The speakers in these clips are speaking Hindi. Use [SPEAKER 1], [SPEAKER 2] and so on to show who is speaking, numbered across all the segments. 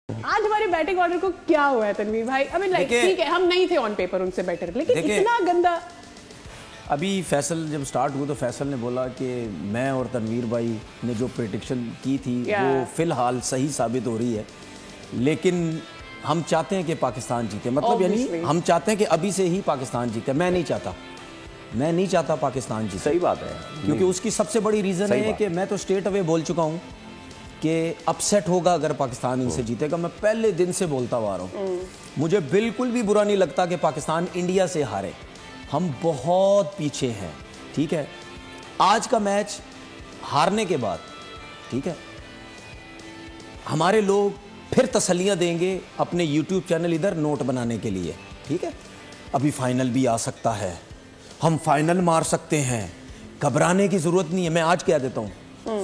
[SPEAKER 1] आज हमारे बैटिंग ऑर्डर को क्या हुआ है तनवीर भाई? आई मीन लाइक ठीक है हम नहीं थे ऑन पेपर उनसे बेटर, लेकिन इतना गंदा।
[SPEAKER 2] अभी फैसल जब स्टार्ट हुआ तो फैसल ने बोला कि मैं और तनवीर भाई ने जो प्रेडिक्शन की थी वो फिलहाल सही साबित हो रही है, लेकिन हम चाहते हैं कि पाकिस्तान जीते। मतलब यानी हम चाहते हैं कि अभी से ही पाकिस्तान जीते। मैं नहीं चाहता पाकिस्तान जीते।
[SPEAKER 3] सही बात है,
[SPEAKER 2] क्योंकि उसकी सबसे बड़ी रीज़न है कि मैं तो स्ट्रेट अवे बोल चुका हूँ कि अपसेट होगा अगर पाकिस्तान इनसे जीतेगा। मैं पहले दिन से बोलता हुआ रहा हूँ, मुझे बिल्कुल भी बुरा नहीं लगता कि पाकिस्तान इंडिया से हारे। हम बहुत पीछे हैं, ठीक है। आज का मैच हारने के बाद, ठीक है, हमारे लोग फिर तसल्लियाँ देंगे अपने यूट्यूब चैनल इधर नोट बनाने के लिए, ठीक है। अभी फाइनल भी आ सकता है, हम फाइनल मार सकते हैं, घबराने की जरूरत नहीं है। मैं आज कह देता हूँ,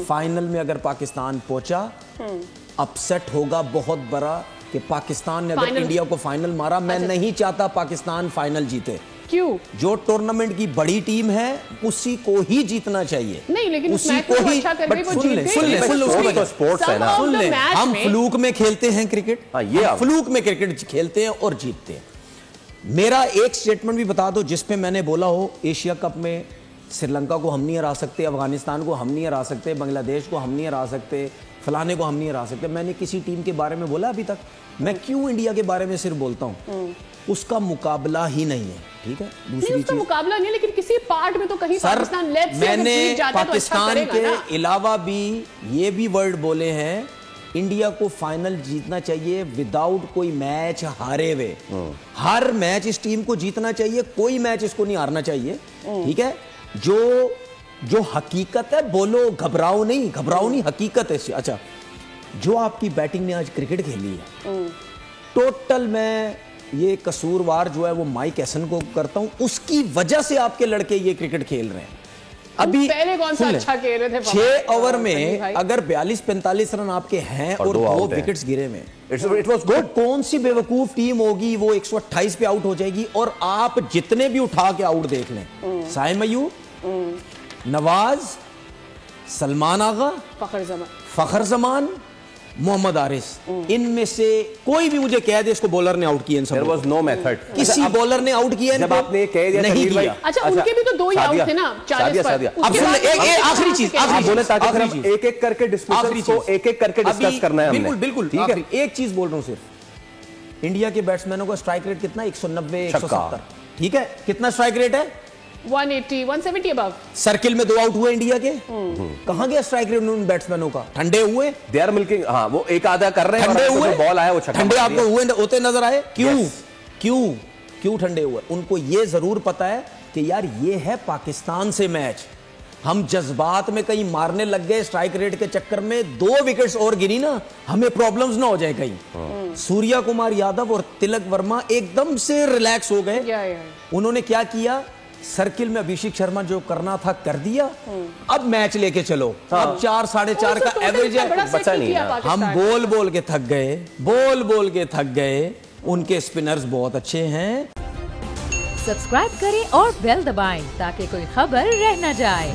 [SPEAKER 2] फाइनल में अगर पाकिस्तान पहुंचा अपसेट होगा बहुत बड़ा कि पाकिस्तान ने अगर इंडिया को फाइनल मारा। मैं नहीं चाहता पाकिस्तान फाइनल जीते।
[SPEAKER 1] क्यों? जो
[SPEAKER 2] टूर्नामेंट की बड़ी टीम है उसी को ही जीतना चाहिए।
[SPEAKER 1] नहीं, लेकिन उसी को ही
[SPEAKER 2] स्पोर्ट्स है ना, सुन ले। हम फ्लूक में खेलते हैं क्रिकेट, फ्लूक में क्रिकेट खेलते हैं और जीतते हैं। मेरा एक स्टेटमेंट भी बता दो जिसपे मैंने बोला हो एशिया कप में श्रीलंका को हम नहीं हरा सकते, अफगानिस्तान को हम नहीं हरा सकते, बांग्लादेश को हम नहीं हरा सकते, फलाने को हम नहीं हरा सकते। मैंने किसी टीम के बारे में बोला अभी तक? मैं क्यों इंडिया के बारे में सिर्फ बोलता हूँ? उसका मुकाबला ही नहीं है, ठीक है। दूसरी चीज
[SPEAKER 1] मुकाबला नहीं है, लेकिन किसी पार्ट में तो कहीं पाकिस्तान
[SPEAKER 2] मैंने पाकिस्तान के अलावा भी ये भी वर्ड बोले हैं, इंडिया को फाइनल जीतना चाहिए विदाउट कोई मैच हारे हुए। हर मैच इस टीम को जीतना चाहिए, कोई मैच इसको नहीं हारना चाहिए, ठीक है। जो हकीकत है बोलो, घबराओ नहीं, हकीकत है। अच्छा, जो आपकी बैटिंग ने आज क्रिकेट खेली है, टोटल मैं ये कसूरवार जो है वो माइक एसन को करता हूं। उसकी वजह से आपके लड़के ये क्रिकेट खेल रहे हैं।
[SPEAKER 1] अभी पहले कौन सा अच्छा खेल रहे थे?
[SPEAKER 2] 6 ओवर में अगर 42-45 रन आपके हैं और 2 विकेट्स गिरे में, इट वाज गुड। कौन सी बेवकूफ टीम होगी वो 128 पे आउट हो जाएगी? और आप जितने भी उठा के आउट देख लें, साइम अयूब, नवाज, सलमान आगा, फखर जमान, मोहम्मद आरिस, इनमें से कोई भी मुझे कह दे इसको बॉलर ने आउट किया।
[SPEAKER 3] There was no method.
[SPEAKER 2] किसी बॉलर ने आउट किया
[SPEAKER 3] जब आपने कह दिया
[SPEAKER 2] नहीं किया।
[SPEAKER 1] अच्छा, उनके भी तो 2 ही आउट थे ना, 40 पर।
[SPEAKER 2] अब सुन, एक आखिरी चीज
[SPEAKER 3] बोले ताकि हम एक-एक करके डिस्कस करना है हमने।
[SPEAKER 2] बिल्कुल ठीक है। एक चीज बोल रहा हूं, सिर्फ इंडिया के बैट्समैनों का स्ट्राइक रेट कितना? 190, 170, ठीक है। कितना स्ट्राइक रेट है?
[SPEAKER 1] 180, 170 अबव।
[SPEAKER 2] सर्किल में 2 आउट हुए इंडिया के। कहां गया स्ट्राइक रेट उन बैट्समैनों का? ठंडे हुए,
[SPEAKER 3] दे आर मिल्किंग। हाँ, वो एक आधा कर रहे हैं,
[SPEAKER 2] ठंडे हुए,
[SPEAKER 3] बॉल आया वो
[SPEAKER 2] ठंडे आपको होते नजर आए। क्यों ठंडे हुए? उनको ये जरूर पता है कि यार ये है पाकिस्तान से मैच, हम जज्बात में कहीं मारने लग गए स्ट्राइक रेट के चक्कर में, 2 विकेट्स और गिरी ना, हमें प्रॉब्लम्स ना हो जाए कहीं। सूर्या कुमार यादव और तिलक वर्मा एकदम से रिलैक्स हो गए। उन्होंने क्या किया? सर्किल में अभिषेक शर्मा जो करना था कर दिया। अब मैच लेके चलो। अब 4, 4.5 का एवरेज है, बचा नहीं है। हम बोल के थक गए। उनके स्पिनर्स बहुत अच्छे हैं।
[SPEAKER 4] सब्सक्राइब करें और बेल दबाएं ताकि कोई खबर रह न जाए।